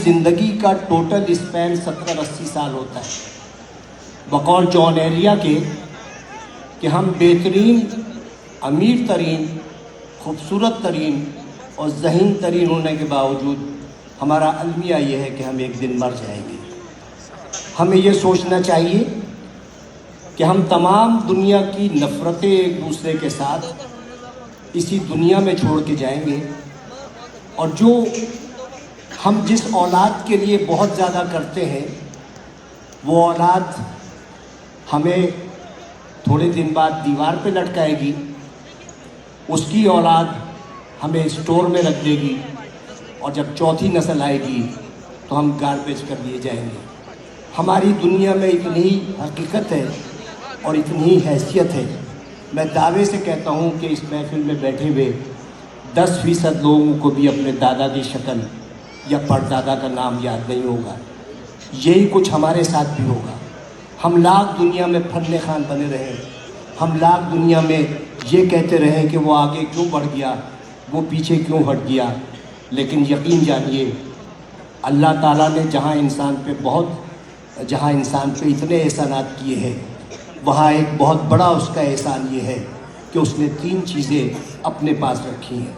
ज़िंदगी का total span 70-80 साल होता है बकौल जॉन एरिया के कि हम बेहतरीन, अमीर तरीन, खूबसूरत तरीन और ज़हीन तरीन होने के बावजूद हमारा अलमिया ये है कि हम एक दिन मर जाएंगे। हमें ये सोचना चाहिए कि हम तमाम दुनिया की नफ़रतें एक दूसरे के साथ इसी दुनिया में छोड़ के जाएंगे, और जो हम जिस औलाद के लिए बहुत ज़्यादा करते हैं वो औलाद हमें थोड़े दिन बाद दीवार पे लटकाएगी, उसकी औलाद हमें स्टोर में रख देगी, और जब चौथी नस्ल आएगी तो हम गार्बेज कर दिए जाएंगे। हमारी दुनिया में इतनी हकीकत है और इतनी हैसियत है, मैं दावे से कहता हूँ कि इस महफिल में बैठे हुए 10% लोगों को भी अपने दादा की शक्ल या परदादा का नाम याद नहीं होगा। यही कुछ हमारे साथ भी होगा। हम लाख दुनिया में फन्ने खान बने रहे, हम लाख दुनिया में ये कहते रहे कि वो आगे क्यों बढ़ गया, वो पीछे क्यों हट गया, लेकिन यकीन जानिए अल्लाह ताला ने जहाँ इंसान पे इतने एहसानात किए हैं, वहाँ एक बहुत बड़ा उसका एहसान ये है कि उसने 3 चीज़ें अपने पास रखी हैं।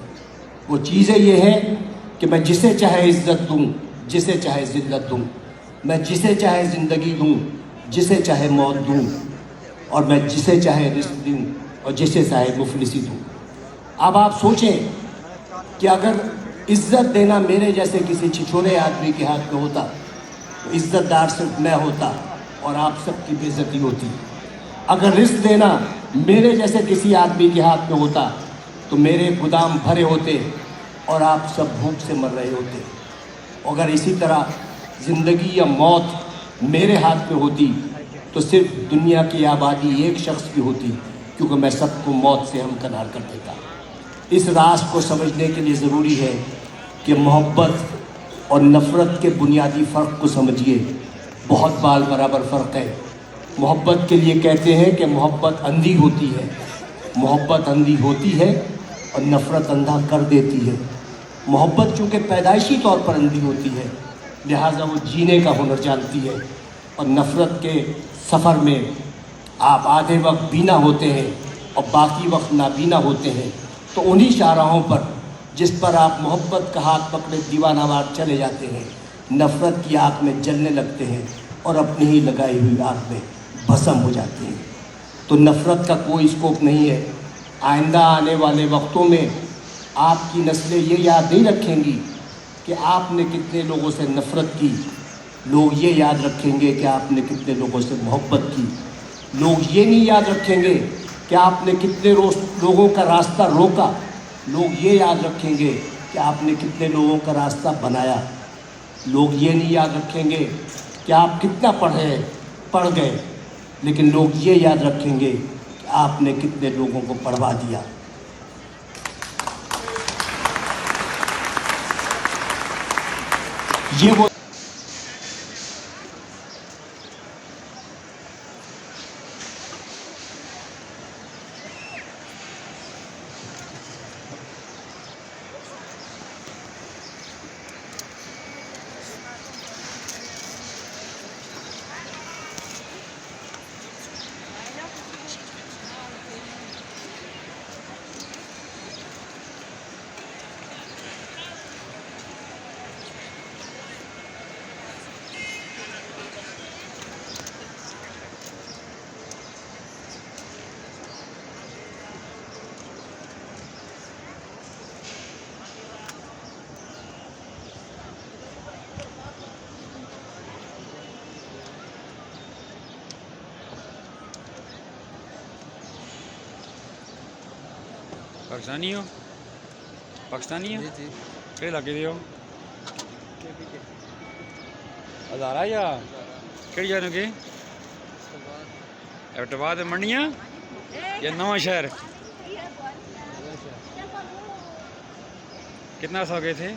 वो चीज़ें ये हैं कि मैं जिसे चाहे इज़्ज़त दूँ, जिसे चाहे ज़िल्लत दूँ, मैं जिसे चाहे ज़िंदगी दूँ, जिसे चाहे मौत दूँ, और मैं जिसे चाहे रिस्क दूँ और जिसे चाहे मुफलिसी दूँ। अब आप सोचें कि अगर इज़्ज़त देना मेरे जैसे किसी छिछोरे आदमी के हाथ में होता तो इज़्ज़तदार सिर्फ मैं होता और आप सबकी बेइज्जती होती। अगर रिस्क देना मेरे जैसे किसी आदमी के हाथ में होता तो मेरे गोदाम भरे होते और आप सब भूख से मर रहे होते। अगर इसी तरह ज़िंदगी या मौत मेरे हाथ में होती तो सिर्फ दुनिया की आबादी एक शख्स की होती, क्योंकि मैं सबको मौत से हमकनार कर देता। इस राज को समझने के लिए ज़रूरी है कि मोहब्बत और नफ़रत के बुनियादी फ़र्क को समझिए। बहुत बाल बराबर फ़र्क है। मोहब्बत के लिए कहते हैं कि मोहब्बत अंधी होती है, मोहब्बत अंधी होती है और नफ़रत अंधा कर देती है। मोहब्बत चूँकि पैदाइशी तौर पर अंधी होती है, लिहाजा वो जीने का हुनर जानती है, और नफ़रत के सफ़र में आप आधे वक्त बीना होते हैं और बाकी वक्त नाबीना होते हैं। तो उन्हीं शाहराहों पर जिस पर आप मोहब्बत का हाथ पकड़े दीवानावार चले जाते हैं, नफ़रत की आग में जलने लगते हैं और अपनी ही लगाई हुई आग में भस्म हो जाते हैं। तो नफ़रत का कोई स्कोप नहीं है। आइंदा आने वाले वक्तों में आपकी नस्लें ये याद नहीं रखेंगी कि आपने कितने लोगों से नफ़रत की, लोग ये याद रखेंगे कि आपने कितने लोगों से मोहब्बत की। लोग ये नहीं याद रखेंगे कि आपने कितने लोगों का रास्ता रोका, लोग ये याद रखेंगे कि आपने कितने लोगों का रास्ता बनाया। लोग ये नहीं याद रखेंगे कि आप कितना पढ़ गए, लेकिन लोग ये याद रखेंगे कि आपने कितने लोगों को पढ़वा दिया। ये वो पाकिस्तानी हो? पाकिस्तानी हो? किहड़े इलाके दे हो? हज़ारा या केह्ड़ी जगह गए? एबटाबाद मंडियां या नवां शहर? कितना सा गए थे?